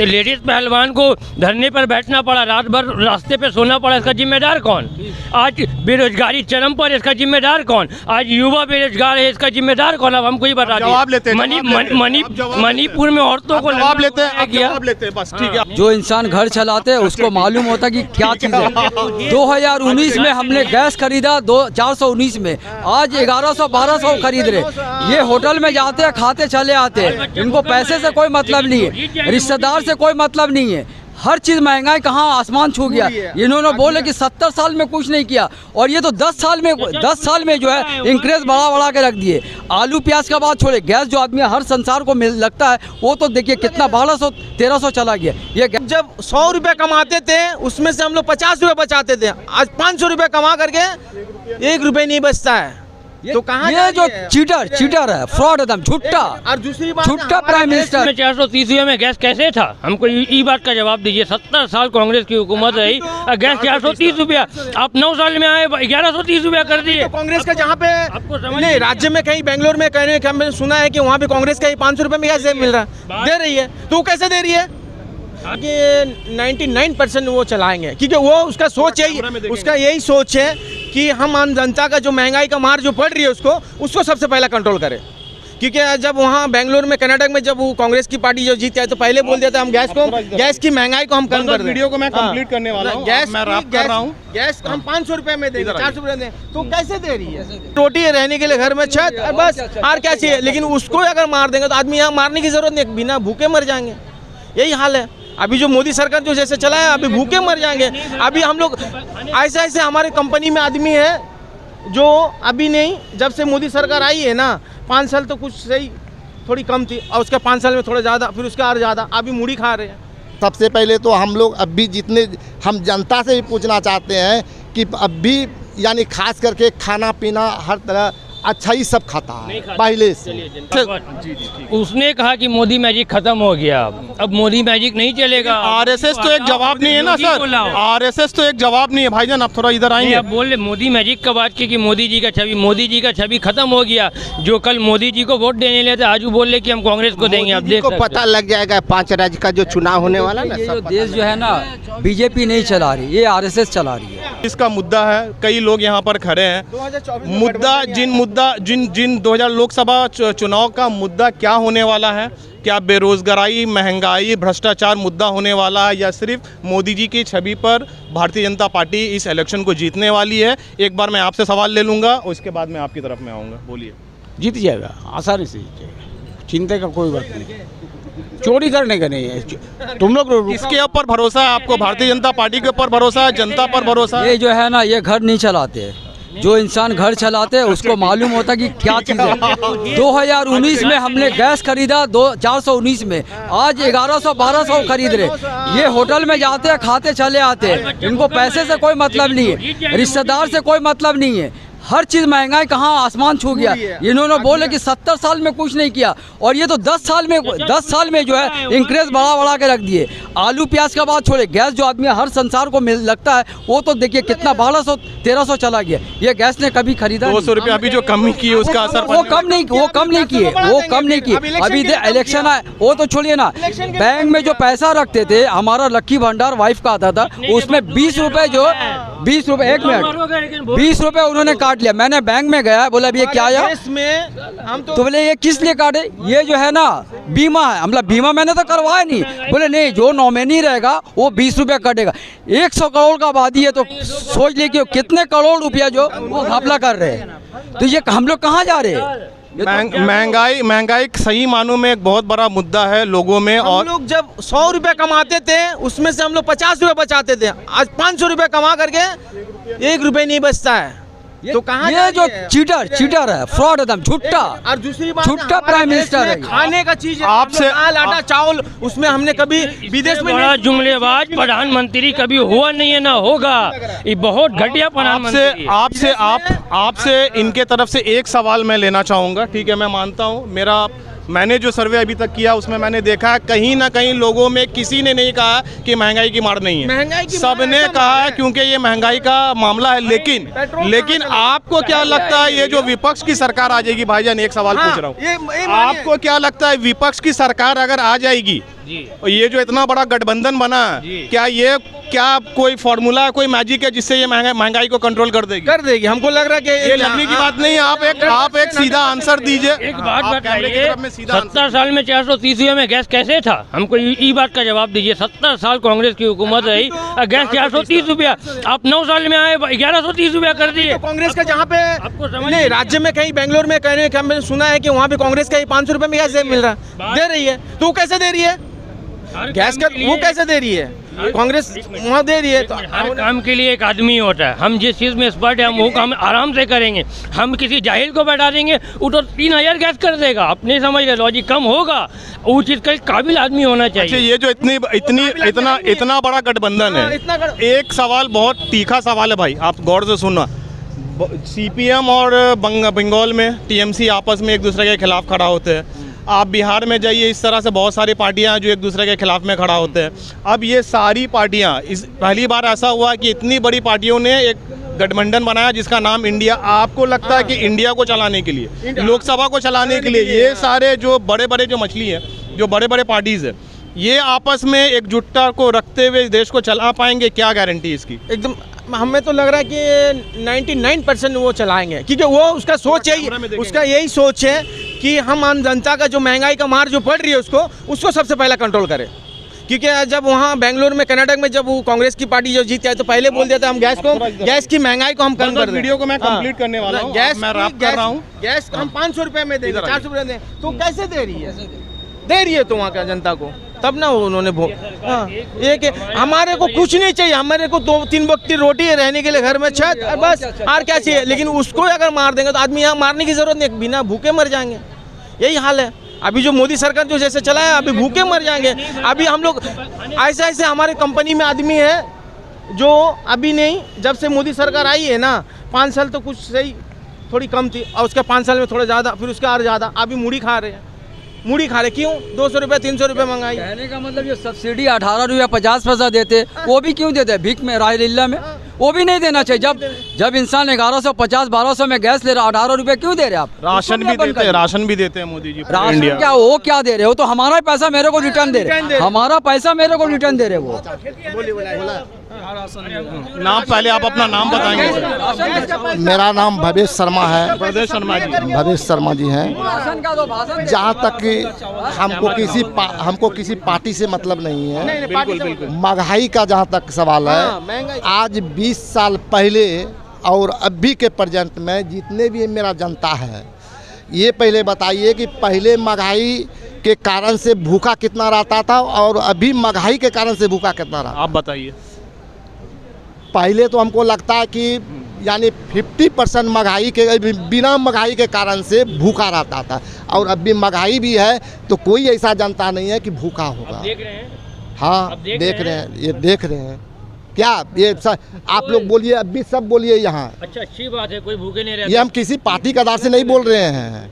Ladies पहलवान को धरने पर बैठना पड़ा, रात भर रास्ते पे सोना पड़ा, इसका जिम्मेदार कौन? आज बेरोजगारी चरम पर, इसका जिम्मेदार कौन? आज युवा बेरोजगार है, इसका जिम्मेदार कौन? अब हमको ही बता दीजिए। मणिपुर में औरतों को जवाब लेते हैं बस, ठीक है। जो इंसान घर चलाते हैं उसको मालूम होता कि क्या चीज़ है। 2019 में हमने गैस खरीदा 419 में, आज 1100-1200 खरीद रहे। ये होटल में जाते हैं, खाते चले आते हैं, इनको पैसे से कोई मतलब नहीं है, रिश्तेदार से कोई मतलब नहीं है। हर चीज़ महंगाई कहाँ आसमान छू गया। इन्होंने बोले कि 70 साल में कुछ नहीं किया, और ये तो 10 साल में जो है इंक्रीज बढ़ा के रख दिए। आलू प्याज का बात छोड़े, गैस जो आदमी हर संसार को मिल लगता है वो तो देखिए कितना 1200-1300 चला गया। ये जब 100 रुपये कमाते थे उसमें से हम लोग 50 रुपये बचाते थे, आज 500 रुपये कमा करके 1 रुपये नहीं बचता है। तो कहाँ ये जो चीटर है, फ्रॉड एकदम झूठा। और दूसरी बात, झूठा प्राइम मिनिस्टर। 430 में गैस कैसे था? हमको ई बात का जवाब दीजिए। 70 साल कांग्रेस की हुकूमत रही, गैस 430 रुपया, आप 9 साल में आए 1130 रुपया कर दिए। तो कांग्रेस का जहाँ पे नहीं, राज्य में कहीं बेंगलोर में कहने का हमने सुना है कि वहाँ पे कांग्रेस का 500 रुपये में गैस मिल रहा है, दे रही है, तो कैसे दे रही है? कि 99% वो चलाएंगे, क्योंकि वो उसका सोच यही सोच है कि हम आम जनता का जो महंगाई का मार जो पड़ रही है उसको सबसे पहला कंट्रोल करें। क्योंकि जब वहाँ बेंगलोर में, कर्नाटक में जब वो कांग्रेस की पार्टी जो जीत है तो पहले बोल देता है हम गैस की महंगाई को हम कम कर दें। वीडियो को मैं कंप्लीट करने वाला हूँ, गैस हम 500 रुपये में देंगे, 400 रुपये दें, तो कैसे दे रही है? रोटी रहने के लिए घर में छत, बस और क्या चाहिए। लेकिन उसको अगर मार देंगे तो आदमी यहाँ मारने की जरूरत नहीं, बिना भूखे मर जाएंगे। यही हाल है अभी जो मोदी सरकार जो जैसे चलाया, अभी भूखे मर जाएंगे। अभी हम लोग ऐसे हमारे कंपनी में आदमी है जो अभी नहीं, जब से मोदी सरकार आई है ना, 5 साल तो कुछ सही थोड़ी कम थी, और उसके 5 साल में थोड़ा ज़्यादा, फिर उसका और ज़्यादा, अभी मूढ़ी खा रहे हैं। सबसे पहले तो हम लोग अब भी जितने हम जनता से भी पूछना चाहते हैं कि अब भी यानी खास करके खाना पीना हर तरह अच्छा ही सब खाता है पहले से। उसने कहा कि मोदी मैजिक खत्म हो गया, अब मोदी मैजिक नहीं चलेगा। आरएसएस तो एक जवाब नहीं है ना सर, आरएसएस तो एक जवाब नहीं है भाईजान। आप थोड़ा इधर आएंगे। अब बोल रहे मोदी मैजिक का बात की कि मोदी जी का छवि खत्म हो गया। जो कल मोदी जी को वोट देने लेते आज वो बोल रहे कि हम कांग्रेस को देंगे। अब देखो पता लग जाएगा 5 राज्य का जो चुनाव होने वाला ना, ये जो देश जो है ना बीजेपी नहीं चला रही, ये आरएसएस चला रही है। इसका मुद्दा है, कई लोग यहाँ पर खड़े हैं। मुद्दा जिन 2000 लोकसभा चुनाव का मुद्दा क्या होने वाला है? क्या बेरोजगारी, महंगाई, भ्रष्टाचार मुद्दा होने वाला है, या सिर्फ मोदी जी की छवि पर भारतीय जनता पार्टी इस इलेक्शन को जीतने वाली है? एक बार मैं आपसे सवाल ले लूँगा, उसके बाद मैं आपकी तरफ में आऊँगा। बोलिए। जीत जाएगा, आसानी से जीत जाएगा, चिंता का कोई बात नहीं। चोरी करने का नहीं है। तुम लोग किसके ऊपर भरोसा है आपको? भारतीय जनता पार्टी के ऊपर भरोसा है, जनता पर भरोसा है? ये जो है ना, ये घर नहीं चलाते। जो इंसान घर चलाते हैं उसको मालूम होता कि क्या चीज़ है। 2019 में हमने गैस खरीदा 419 में, आज 1100-1200 खरीद रहे। ये होटल में जाते हैं, खाते चले आते हैं, इनको पैसे से कोई मतलब नहीं है, रिश्तेदार से कोई मतलब नहीं है। हर चीज़ महंगाई कहाँ आसमान छू गया। इन्होंने बोले कि 70 साल में कुछ नहीं किया, और ये तो 10 साल में जो है इंक्रीज बढ़ा के रख दिए। आलू प्याज का बात छोड़े, गैस जो आदमी हर संसार को मिल लगता है वो तो देखिए कितना 1200-1300 चला गया। ये गैस ने कभी खरीदा 200 रुपये अभी जो कमी की है उसका असर वो कम नहीं किए। अभी इलेक्शन आए वो तो छोड़िए ना, बैंक में जो पैसा रखते थे, हमारा लक्की भंडार वाइफ का आता था, उसमें 20 रुपये एक मिनट 20 रुपये उन्होंने काट लिया। मैंने बैंक में गया, बोला अब ये क्या है तो बोले ये किस लिए काटे? ये जो है ना बीमा है। मतलब बीमा मैंने तो करवाया नहीं। बोले नहीं, जो नॉमिनी रहेगा वो 20 रुपये कटेगा। 100 करोड़ का आबादी है तो सोच लिए कि कितने करोड़ रुपया जो वो घपला कर रहे हैं। तो ये हम लोग कहाँ जा रहे हैं? महंगाई सही मानों में एक बहुत बड़ा मुद्दा है लोगों में। और लोग जब 100 रुपये कमाते थे उसमें से हम लोग 50 रुपये बचाते थे, आज 500 रुपये कमा करके 1 रुपये नहीं बचता है। तो कहाँ ये जो चीटर है, फ्रॉड एकदम झूठा। और दूसरी बात, झूठा प्राइम मिनिस्टर है। खाने का चीज आपसे आटा चावल, उसमें हमने कभी विदेश में बड़ा जुमलेबाज प्रधानमंत्री कभी हुआ नहीं है, ना होगा। ये बहुत घटिया प्रधानमंत्री। आपसे इनके तरफ से एक सवाल मैं लेना चाहूँगा। ठीक है, मैं मानता हूँ मेरा मैंने जो सर्वे अभी तक किया उसमें मैंने देखा कहीं ना कहीं लोगों में किसी ने नहीं कहा कि महंगाई की मार नहीं है, महंगाई की सबने मार कहा है। है क्योंकि ये महंगाई का मामला है। लेकिन आपको क्या लगता है ये जो विपक्ष की सरकार आ जाएगी, भाईजान एक सवाल पूछ रहा हूँ, आपको क्या लगता है विपक्ष की सरकार अगर आ जाएगी और ये जो इतना बड़ा गठबंधन बना है, क्या कोई फॉर्मूला कोई मैजिक है जिससे ये महंगाई को कंट्रोल कर देगी? हमको लग रहा है कि ये लगने की बात नहीं है। आप एक सीधा आंसर दीजिए। एक बात आप कैमरे की बताइए, तरफ में सीधा 70 साल में 430 रुपये में गैस कैसे था? हमको ये बात का जवाब दीजिए। 70 साल कांग्रेस की हुकूमत रही, गैस 430 रुपया, आप 9 साल में आए 1130 रुपया कर दिए। कांग्रेस का जहाँ पे आपको समझ नहीं, राज्य में कहीं बेंगलोर में कहने का मैंने सुना है कि वहाँ पे कांग्रेस का 500 रुपए में गैस मिल रहा है, दे रही है, तो वो कैसे दे रही है? गैस का वो कैसे दे रही है? कांग्रेस वहाँ दे रही है। तो हर काम के लिए एक आदमी होता है। हम जिस चीज़ में एक्सपर्ट है हम वो काम आराम से करेंगे। हम किसी जाहिल को बैठा देंगे वो तो 3000 गैस कर देगा, अपने समझ गए, लॉजिक कम होगा, वो चीज़ का काबिल आदमी होना अच्छा, चाहिए। ये जो इतना बड़ा गठबंधन है, एक सवाल बहुत तीखा सवाल है भाई, आप गौर से सुनना। सीपीएम और बंगाल में टीएमसी आपस में एक दूसरे के खिलाफ खड़ा होते हैं। आप बिहार में जाइए, इस तरह से बहुत सारी पार्टियां जो एक दूसरे के खिलाफ में खड़ा होते हैं। अब ये सारी पार्टियां, इस पहली बार ऐसा हुआ कि इतनी बड़ी पार्टियों ने एक गठबंधन बनाया जिसका नाम इंडिया। आपको लगता है कि इंडिया को चलाने के लिए, लोकसभा को चलाने के लिए, ये सारे जो बड़े बड़े जो मछली है, जो बड़े बड़े पार्टीज है, ये आपस में एकजुटता को रखते हुए देश को चला पाएंगे? क्या गारंटी इसकी? एकदम हमें तो लग रहा है कि 99% वो चलाएंगे, क्योंकि वो उसका सोच है, उसका यही सोच है कि हम आम जनता का जो महंगाई का मार जो पड़ रही है उसको सबसे पहले कंट्रोल करें। क्योंकि जब वहाँ बेंगलोर में, कर्नाटक में जब वो कांग्रेस की पार्टी जो जीत है तो पहले बोल दिया था हम गैस की महंगाई को हम कम कर दें। वीडियो को मैं कंप्लीट करने वाला हूँ, मैं रैप कर रहा हूँ। गैस हम 500 रुपए में देंगे, 400 रुपए दें, तो कैसे दे रही है तो वहाँ का जनता को, तब ना उन्होंने एक हमारे को कुछ नहीं चाहिए, हमारे को 2-3 वक्त की रोटी है, रहने के लिए घर में छत, बस और क्या चाहिए। लेकिन उसको अगर मार देंगे तो आदमी यहाँ मारने की जरूरत नहीं, बिना भूखे मर जाएंगे। यही हाल है अभी जो मोदी सरकार जो जैसे चला है, अभी भूखे मर जाएंगे। अभी हम लोग ऐसे हमारे कंपनी में आदमी है जो अभी नहीं, जब से मोदी सरकार आई है ना, 5 साल तो कुछ सही थोड़ी कम थी, और उसके 5 साल में थोड़ा ज़्यादा, फिर उसका और ज़्यादा। अभी मूढ़ी खा रहे हैं, क्यों 200 रुपये 300 रुपये महंगाई। कहने का मतलब ये सब्सिडी 18 रुपया 50 पैसा देते, वो भी क्यों देते? भीख में, राय लीला में, वो भी नहीं देना चाहिए। जब इंसान 1150-1200 में गैस ले रहा, 18 रुपये क्यों दे रहे आप? राशन भी देते हैं मोदी जी। राशन क्या, वो क्या दे रहे हो? तो हमारा पैसा मेरे को रिटर्न दे रहे, हमारा पैसा मेरे को रिटर्न दे रहे वो। नाम पहले आप अपना नाम बताएंगे? मेरा नाम भवेश शर्मा है। प्रदेश शर्मा जी। भवेश शर्मा जी हैं। जहाँ तक कि हमको किसी पार्टी से मतलब नहीं है। बिल्कुल। महंगाई का जहाँ तक सवाल है, आज 20 साल पहले और अभी के प्रेजेंट में जितने भी मेरा जनता है, ये पहले बताइए कि पहले महंगाई के कारण से भूखा कितना रहता था और अभी महंगाई के कारण से भूखा कितना रहा? आप बताइए। पहले तो हमको लगता है कि यानी 50% महंगाई के, बिना महंगाई के कारण से भूखा रहता था, और अभी महंगाई भी है तो कोई ऐसा जनता नहीं है कि भूखा होगा। देख रहे हैं? हाँ, देख रहे हैं, ये देख रहे हैं। क्या ये आप लोग बोलिए, अभी सब बोलिए यहाँ। अच्छा, अच्छी बात है, कोई भूखे नहीं रहते। ये हम किसी पार्टी के आधार से नहीं बोल रहे हैं,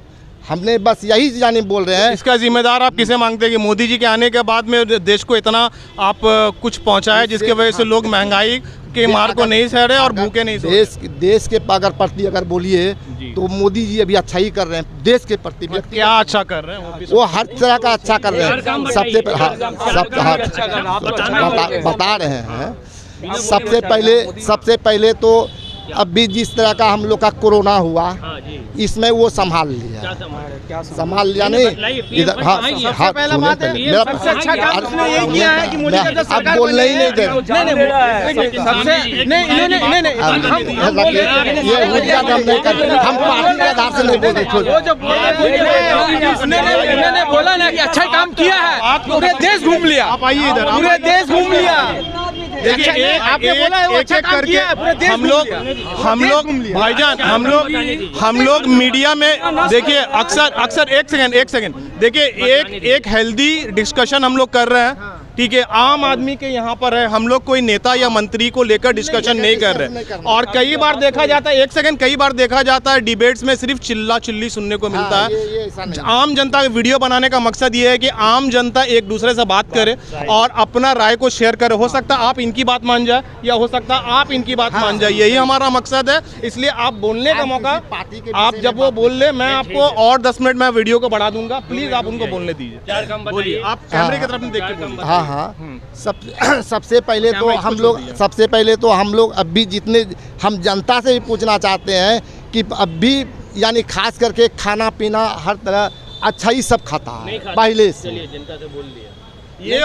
हमने बस यही यानी बोल रहे हैं। इसका जिम्मेदार आप किसे मांगते हैं कि मोदी जी के आने के बाद में देश को इतना आप कुछ पहुंचाया जिसकी वजह से लोग महंगाई के मार को नहीं सह रहे और भूखे नहीं सह रहे? देश के प्रति अगर बोलिए तो मोदी जी अभी अच्छा ही कर रहे हैं देश के प्रति। क्या अच्छा कर रहे हैं? वो हर तरह का अच्छा कर रहे हैं, सबसे बता रहे हैं। सबसे पहले तो अभी जिस तरह का हम लोग का कोरोना हुआ, इसमें वो संभाल लिया नहीं इधर। हाँ, पहला बात है, सबसे अच्छा काम उसने यही किया है कि मोदी जी जब आप बोलने ही नहीं दे रहे। सबसे ये उनका काम नहीं कर, हम पार्टी के आधार से नहीं बोल रहे। वो जब उन्होंने बोला ना कि अच्छा काम किया है, पूरे देश घूम लिया। आप आइए इधर, पूरे देश घूम लिया। देखिए आपने बोला है वो अच्छा काम किया है, पूरे देश हम लोग भाईजान हम लोग मीडिया में देखिए अक्सर एक सेकंड देखिए एक हेल्दी डिस्कशन हम लोग कर रहे हैं, ठीक है, आम आदमी के यहाँ पर है, हम लोग कोई नेता या मंत्री को लेकर डिस्कशन नहीं कर रहे। और कई बार देखा जाता है, एक सेकंड, कई बार देखा जाता है डिबेट्स में सिर्फ चिल्ला चिल्ली सुनने को मिलता है। आम जनता वीडियो बनाने का मकसद ये है कि आम जनता एक दूसरे से बात करे और अपना राय को शेयर करे। हो सकता है आप इनकी बात मान जाए या हो सकता है आप इनकी बात मान जाए, यही हमारा मकसद है। इसलिए आप बोलने का मौका, आप जब वो बोल ले, मैं आपको और 10 मिनट में वीडियो को बढ़ा दूंगा, प्लीज आप उनको बोलने दीजिए। बोलिए, आप कैमरे की तरफ देख के बोलिए। हाँ हाँ, सबसे पहले तो हम लोग अब भी जितने हम जनता से भी पूछना चाहते हैं कि अब भी यानी खास करके खाना पीना हर तरह अच्छा ही सब खाता है पहले से। जनता से बोल दिया। ये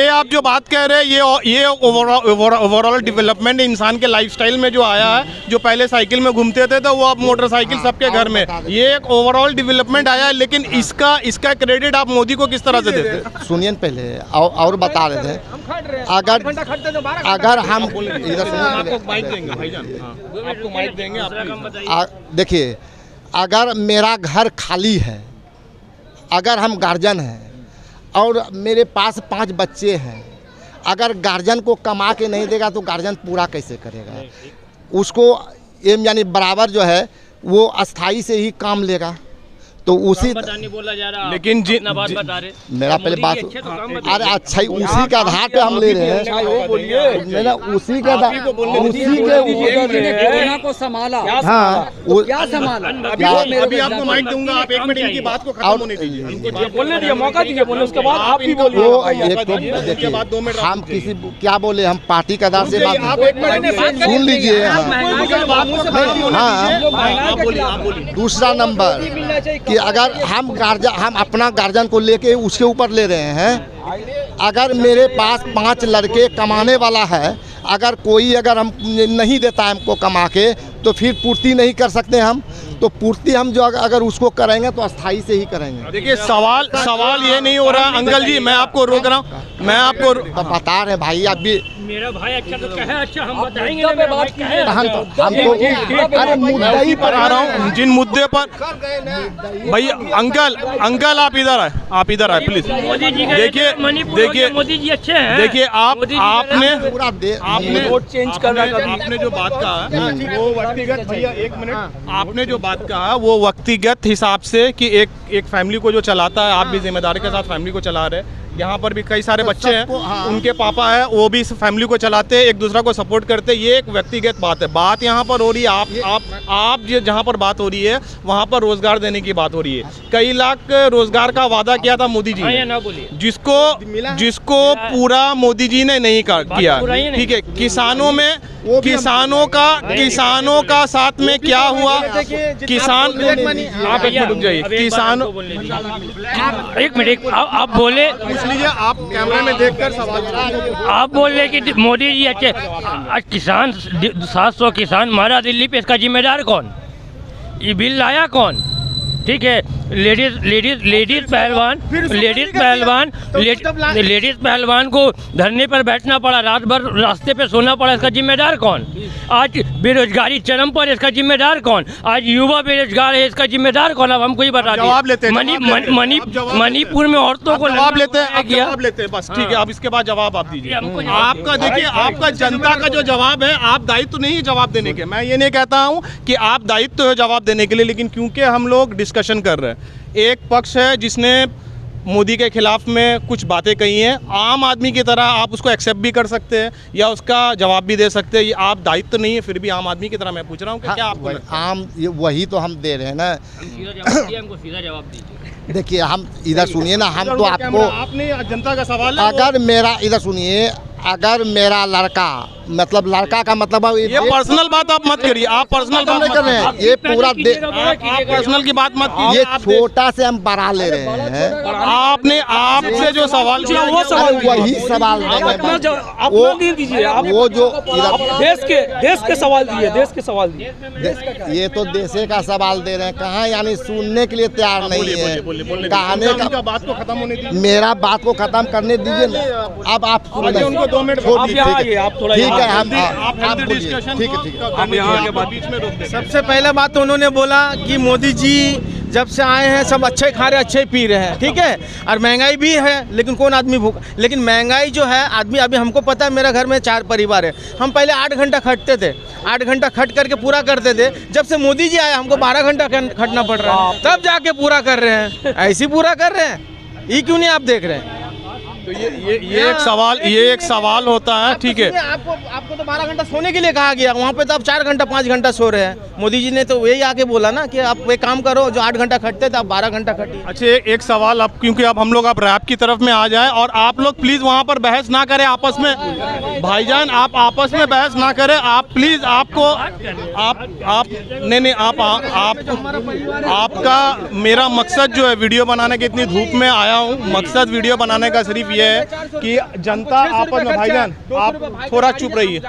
आप जो बात कह रहे हैं, ये ओवरऑल डेवलपमेंट इंसान के लाइफस्टाइल में जो आया है, जो पहले साइकिल में घूमते थे तो वो अब मोटरसाइकिल सबके घर में, ये एक ओवरऑल डेवलपमेंट आया है। लेकिन इसका क्रेडिट आप मोदी को किस तरह से देते हैं? सुनिए पहले और बता रहे थे, अगर हम देखिए, अगर मेरा घर खाली है, अगर हम गार्जियन हैं और मेरे पास 5 बच्चे हैं, अगर गार्जियन को कमा के नहीं देगा तो गार्जियन पूरा कैसे करेगा? उसको यानी बराबर जो है वो अस्थाई से ही काम लेगा। तो उसी बोला जा रहा, लेकिन बात बता रहे, मेरा पहले बात, अरे अच्छा, उसी के आधार पे हम ले रहे हैं। मेरा उसी के आधार, को संभाला। हाँ, क्या संभाला? अभी आपको माइक दूंगा, आप 1 मिनट इनकी बात को खत्म होने दीजिए, बोलने दिया, मौका दीजिए बोलने, उसके बाद आप भी वो देखिए, हम किसी क्या बोले, हम पार्टी के आधार से बात सुन लीजिए। हाँ, दूसरा नंबर कि अगर हम अपना गार्जियन को लेके उसके ऊपर ले रहे हैं, अगर मेरे पास 5 लड़के कमाने वाला है, अगर कोई अगर हम नहीं देता है हमको कमा के, तो फिर पूर्ति नहीं कर सकते हम। तो पूर्ति हम जो अगर उसको करेंगे तो अस्थाई से ही करेंगे। देखिए, सवाल ये नहीं हो रहा अंकल जी, मैं आपको रोक रहा हूँ, मैं आपको बता रहे हैं भाई, आप भी मेरा भाई अच्छा तो कहे, अच्छा हम बताएंगे, अरे मुद्दा ही पर आ रहा हूँ, जिन मुद्दे पर भाई अंकल आप इधर आए प्लीज। देखिए मोदी जी अच्छे हैं। देखिए, आपने वोट चेंज करना, आपने जो बात कहा वो व्यक्तिगत, भैया 1 मिनट, आपने जो बात कहा वो व्यक्तिगत हिसाब से कि एक फैमिली को जो चलाता है, आप भी जिम्मेदारी के साथ फैमिली को चला रहे हैं। यहाँ पर भी कई सारे बच्चे हैं, उनके पापा है, वो भी इस फैमिली को चलाते हैं, एक दूसरा को सपोर्ट करते हैं। ये एक व्यक्तिगत बात है। बात यहाँ पर हो रही है, आप जहाँ पर बात हो रही है वहाँ पर रोजगार देने की बात हो रही है। कई लाख रोजगार का वादा किया था मोदी जी ने, जिसको पूरा मोदी जी ने नहीं किया। ठीक है, किसानों का साथ में क्या हुआ? किसान, आप एक मिनट रुक जाइए, किसानों, एक मिनट आप बोले, इसलिए आप कैमरे में देखकर सवाल, आप बोल रहे कि मोदी जी अच्छे, किसान 700 किसान मारा दिल्ली पे, इसका जिम्मेदार कौन? ये बिल लाया कौन? ठीक है, लेडीज पहलवान को धरने पर बैठना पड़ा, रात भर रास्ते पे सोना पड़ा, इसका जिम्मेदार कौन? आज बेरोजगारी चरम पर, इसका जिम्मेदार कौन? आज युवा बेरोजगार है, इसका जिम्मेदार कौन? अब हम कोई बता जवाब लेते हैं, मणिपुर में औरतों को जवाब लेते हैं बस। ठीक है, अब इसके बाद जवाब आप दीजिए। आपका देखिए, आपका जनता का जो जवाब है, आप दायित्व नहीं है जवाब देने के। मैं ये नहीं कहता हूँ कि आप दायित्व है जवाब देने के लिए, लेकिन क्योंकि हम लोग डिस्कशन कर रहे हैं, एक पक्ष है जिसने मोदी के खिलाफ में कुछ बातें कही हैं, आम आदमी की तरह आप उसको एक्सेप्ट भी कर सकते हैं या उसका जवाब भी दे सकते हैं। ये आप दायित्व नहीं है, फिर भी आम आदमी की तरह मैं पूछ रहा हूँ कि क्या आपको आम वही तो हम दे रहे हैं ना। सीधा जवाब दीजिए। देखिए, हम इधर सुनिए ना, हम तो आपको, आपने जनता का सवाल है, अगर मेरा इधर सुनिए, अगर मेरा लड़का, मतलब लड़का का मतलब ये पर्सनल बात आप मत करिए, आप पर्सनल बात नहीं कर रहे हैं, ये पूरा आप पर्सनल की बात मत कीजिए। ये छोटा से हम बड़ा ले रहे हैं। आपसे जो सवाल किया वो सवाल, वही सवाल वो जो देश के सवाल दिए, ये तो देशे का सवाल दे रहे हैं, कहाँ यानी सुनने के लिए तैयार नहीं है। कहने का बात को खत्म होने दीजिए, मेरा बात को खत्म करने दीजिए ना। अब आप उनको 2 मिनट, ठीक है, हम डिस्कशन, ठीक है, हम यहाँ के बाद बीच में रोक दें। सबसे पहला बात तो उन्होंने बोला कि मोदी जी जब से आए हैं सब अच्छे खा रहे, अच्छे पी रहे हैं, ठीक है। और महंगाई भी है, लेकिन कौन आदमी भूखा, लेकिन महंगाई जो है आदमी, अभी हमको पता है, मेरा घर में 4 परिवार है, हम पहले 8 घंटा खटते थे, 8 घंटा खट करके पूरा करते थे। जब से मोदी जी आए हमको 12 घंटा खटना पड़ रहा है, तब जाके पूरा कर रहे हैं। ऐसे पूरा कर रहे हैं, ये क्यों नहीं आप देख रहे हैं? तो ये एक सवाल होता है, ठीक है। आपको तो 12 घंटा सोने के लिए कहा गया, वहाँ पे तो आप 4 घंटा 5 घंटा सो रहे हैं। मोदी जी ने तो यही आके बोला ना कि आप एक काम करो, जो 8 घंटा खटते थे आप 12 घंटा खटिए। अच्छा, एक सवाल अब, क्योंकि अब हम लोग आप रैप की तरफ में आ जाएं, और आप लोग प्लीज वहाँ पर बहस ना करें आपस में। भाईजान आप आपस में बहस ना करें, आप प्लीज, आपको आप नहीं आपका मेरा मकसद जो है वीडियो बनाने के, इतनी धूप में आया हूँ, मकसद वीडियो बनाने का सिर्फ ये है कि जनता आपस में, भाईजान आप थोड़ा चुप रहिए,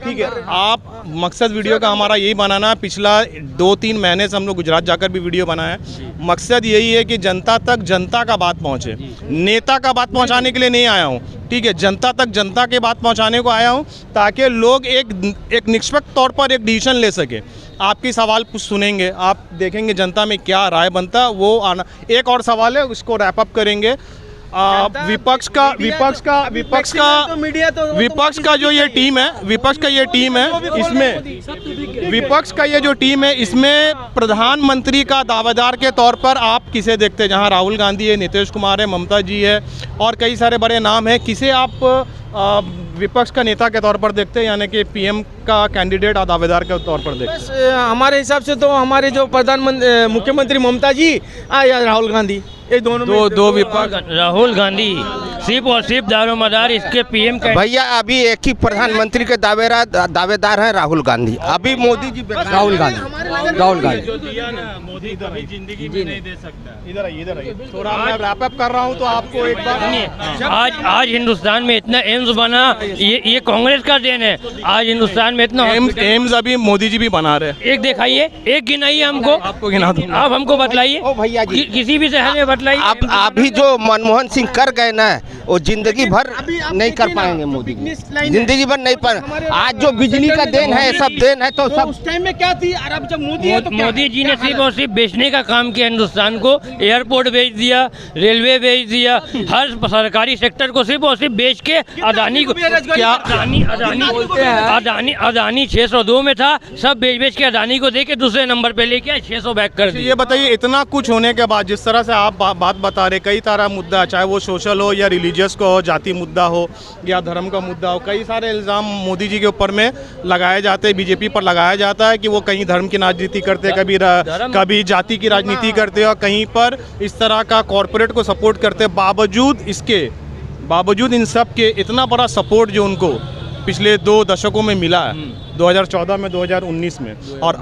ठीक है। आप मकसद वीडियो का हमारा यही बनाना है, पिछला 2-3 महीने से हम लोग गुजरात जाकर भी वीडियो बनाए हैं। मकसद यही है कि जनता तक जनता का बात पहुंचे, नेता का बात पहुंचाने के लिए नहीं आया हूं, ठीक है। जनता तक जनता के बात पहुंचाने को आया हूं, ताकि लोग एक निष्पक्ष तौर पर एक डिसीजन ले सके। आपकी सवाल कुछ सुनेंगे, आप देखेंगे जनता में क्या राय बनता, वो आना। एक और सवाल है, उसको रैप अप करेंगे। विपक्ष का जो ये टीम है, इसमें विपक्ष का ये जो टीम है, इसमें प्रधानमंत्री का दावेदार के तौर पर आप किसे देखते हैं? जहां राहुल गांधी है, नीतीश कुमार है, ममता जी है और कई सारे बड़े नाम हैं, किसे आप विपक्ष का नेता के तौर पर देखते हैं, यानी कि पीएम का कैंडिडेट और दावेदार के तौर पर देखते हैं? हमारे हिसाब से तो हमारे जो मुख्यमंत्री ममता जी या राहुल गांधी, ये दोनों दो विपक्ष। राहुल गांधी सिर्फ और सिर्फ दारोमदार इसके पीएम का। भैया अभी एक ही प्रधानमंत्री के दावेदार हैं राहुल गांधी। अभी मोदी जी राहुल गांधी जो दिया ना मोदी, कभी जिंदगी में नहीं दे सकता। इधर आइए थोड़ा, मैं रैप अप कर रहा हूँ तो आपको एक बार, आज हिंदुस्तान में इतना एम्स बना, ये कांग्रेस का देन है। आज हिंदुस्तान में इतना एम्स अभी मोदी जी भी बना रहे हैं। एक दिखाइए, एक गिनाइए हमको, आपको गिना दूं, आप हमको बतलाइए। ओ भैया जी, किसी भी शहर में बतलाइए। अभी जो मनमोहन सिंह कर गए ना, वो जिंदगी भर नहीं कर पाएंगे मोदी जी, जिंदगी भर नहीं पर। आज जो बिजली का देन है, सब देन है, तो सब उस टाइम में क्या थी? और अब जब मोदी है तो मोदी जी ने सिर्फ और सिर्फ बेचने का काम किया हिंदुस्तान को। एयरपोर्ट बेच दिया, रेलवे बेच दिया, हर सरकारी सेक्टर को सिर्फ और सिर्फ बेच के अदानी को, क्या अदानी 602 में था, सब बेच के अदानी को दे के दूसरे नंबर पे लेके 600 बैक कर दिया। ये बताइए, इतना कुछ होने के बाद जिस तरह से आप बात बता रहे, कई सारा मुद्दा, चाहे वो सोशल हो या रिलीजियस को हो, जाति मुद्दा हो या धर्म का मुद्दा हो, कई सारे इल्ज़ाम मोदी जी के ऊपर में लगाए जाते हैं, बीजेपी पर लगाया जाता है कि वो कहीं धर्म की राजनीति करते, कभी जाति की राजनीति करते और कहीं पर इस तरह का कॉरपोरेट को सपोर्ट करते। बावजूद इन सब के इतना बड़ा सपोर्ट जो उनको पिछले 2 दशकों में मिला है, 2014 में, 2019 में, और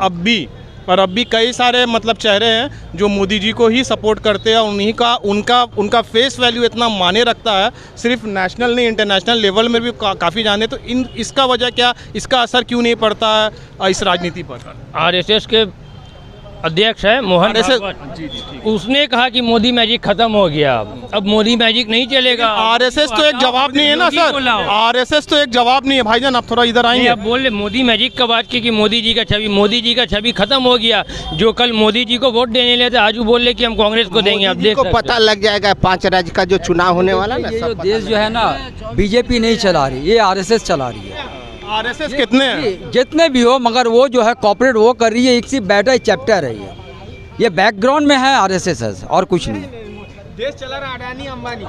अब भी कई सारे मतलब चेहरे हैं जो मोदी जी को ही सपोर्ट करते हैं, और उन्हीं का उनका फेस वैल्यू इतना माने रखता है, सिर्फ नेशनल नहीं इंटरनेशनल लेवल में भी काफ़ी जाने। तो इसका वजह क्या, इसका असर क्यों नहीं पड़ता है इस राजनीति पर? आरएसएस के अध्यक्ष है मोहन भागवत, उसने कहा कि मोदी मैजिक खत्म हो गया, अब मोदी मैजिक नहीं चलेगा। आरएसएस तो एक जवाब नहीं है ना सर, आरएसएस तो एक जवाब नहीं है। भाईजान आप थोड़ा इधर आएंगे। अब बोल रहे मोदी मैजिक का बात की कि मोदी जी का छवि खत्म हो गया। जो कल मोदी जी को वोट देने लेते, आज वो बोल रहे कि हम कांग्रेस को देंगे। अब देखो पता लग जाएगा 5 राज्य का जो चुनाव होने वाला ना, ये जो देश जो है ना, बीजेपी नहीं चला रही, ये आरएसएस चला रही है। आरएसएस कितने हैं? जितने भी हो, मगर वो जो है कॉर्पोरेट वो कर रही है, एक सी बैठा चैप्टर है ये बैकग्राउंड में है आरएसएस है और कुछ नहीं। देश चला रहा अडानी अंबानी,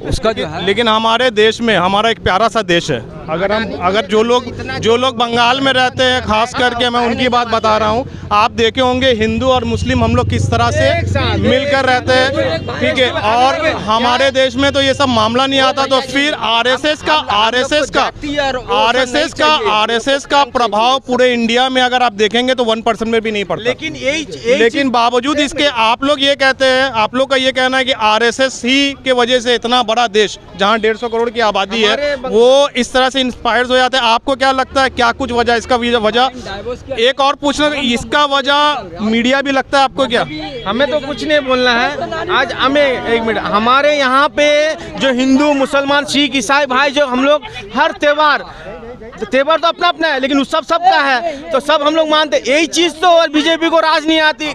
उसका जो है। लेकिन हमारे देश में, हमारा एक प्यारा सा देश है, अगर जो लोग बंगाल में रहते हैं, खास करके मैं उनकी बात बता रहा हूँ, आप देखे होंगे हिंदू और मुस्लिम हम लोग किस तरह से मिलकर रहते हैं, ठीक है। और हमारे देश में तो ये सब मामला नहीं आता, तो फिर आरएसएस का प्रभाव पूरे इंडिया में अगर आप देखेंगे तो 1% में भी नहीं पड़ता। लेकिन बावजूद इसके आप लोग ये कहते हैं, आप लोग का ये कहना है कि आरएसएस ही के वजह से इतना बड़ा देश जहां 150 करोड़ की आबादी है, वो इस तरह से इंस्पायर्ड हो जाते हैं। आपको क्या लगता है, क्या कुछ वजह, इसका वजह एक और पूछना, इसका वजह मीडिया भी लगता है आपको? क्या हमें तो कुछ नहीं बोलना है। आज हमें एक मिनट, हमारे यहाँ पे जो हिंदू, मुसलमान, सिख, ईसाई भाई, जो हम लोग हर त्योहार तो तेवर तो अपना अपना है, लेकिन उस सबका है, तो सब हम लोग मानते। यही चीज़ तो और बीजेपी को राज नहीं आती,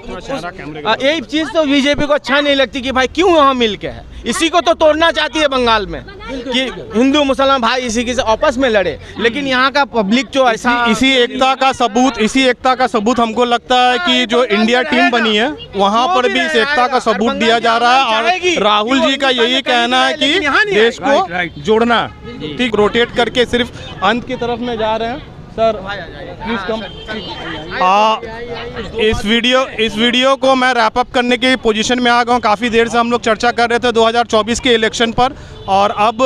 यही चीज़ तो बीजेपी को अच्छा नहीं लगती कि भाई क्यों वहाँ मिल के है। इसी को तो तोड़ना चाहती है बंगाल में कि हिंदू मुसलमान भाई इसी के से आपस में लड़े, लेकिन यहाँ का पब्लिक जो ऐसा इसी एकता का सबूत हमको लगता है कि जो इंडिया टीम बनी है वहाँ पर भी इस एकता का सबूत दिया जा रहा है। और राहुल जी का यही कहना है कि देश को जोड़ना, ठीक, रोटेट करके सिर्फ अंत की तरफ में जा रहे हैं। Sir please come. इस वीडियो को मैं रैप अप करने की पोजीशन में आ गया हूँ। काफ़ी देर से हम लोग चर्चा कर रहे थे 2024 के इलेक्शन पर, और अब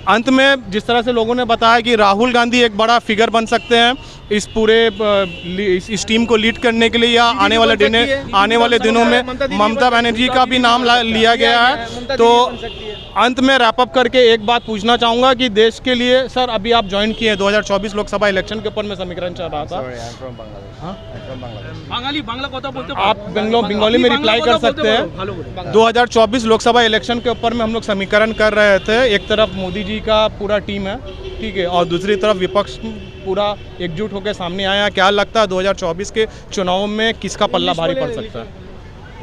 अंत में जिस तरह से लोगों ने बताया कि राहुल गांधी एक बड़ा फिगर बन सकते हैं इस पूरे इस टीम को लीड करने के लिए, या आने वाले दिनों में ममता बनर्जी का भी नाम लिया गया है। तो अंत में रैप अप करके एक बात पूछना चाहूँगा कि देश के लिए सर, अभी आप ज्वाइन किए हैं 2024 लोकसभा इलेक्शन के ऊपर मैं समीकरण चल रहा था। आप बंगाली में रिप्लाई कर सकते हैं। 2024 लोकसभा इलेक्शन के ऊपर में हम लोग समीकरण कर रहे थे। एक तरफ मोदी जी का पूरा टीम है, ठीक है, और दूसरी तरफ विपक्ष पूरा एकजुट होकर सामने आया। क्या लगता है 2024 के चुनाव में किसका पल्ला भारी पड़ सकता है?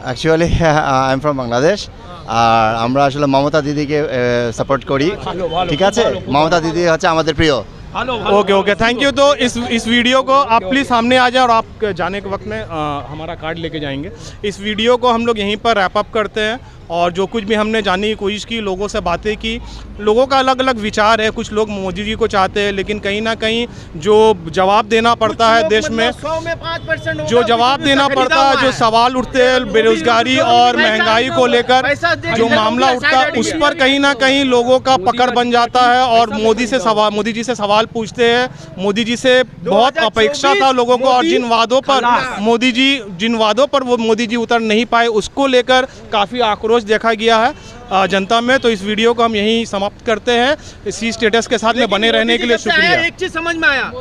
Actually I am from Bangladesh, আর আমরা আসলে মমতা দিদিকে সাপোর্ট করি। ঠিক আছে, মমতা দিদি হচ্ছে আমাদের প্রিয়। Okay thank you. तो इस वीडियो को आप प्लीज़ सामने आ जाए, और आप जाने के वक्त में हमारा कार्ड लेके जाएंगे। इस वीडियो को हम लोग यहीं पर रैप अप करते हैं, और जो कुछ भी हमने जानने की कोशिश की, लोगों से बातें की, लोगों का अलग अलग विचार है। कुछ लोग मोदी जी को चाहते हैं, लेकिन कहीं ना कहीं जो जवाब देना पड़ता है देश में, जो जवाब देना पड़ता है, जो सवाल उठते हैं बेरोजगारी और महंगाई को लेकर जो मामला उठता है, उस पर कहीं ना कहीं लोगों का पकड़ बन जाता है, और मोदी जी से सवाल पूछते हैं। मोदी जी से बहुत अपेक्षा था लोगों को, और जिन वादों पर वो मोदी जी उतर नहीं पाए, उसको लेकर काफ़ी आक्रोश देखा गया है जनता में। तो इस वीडियो को हम यहीं समाप्त करते हैं। इसी स्टेटस के साथ में बने रहने के लिए शुक्रिया। एक चीज समझ में आया,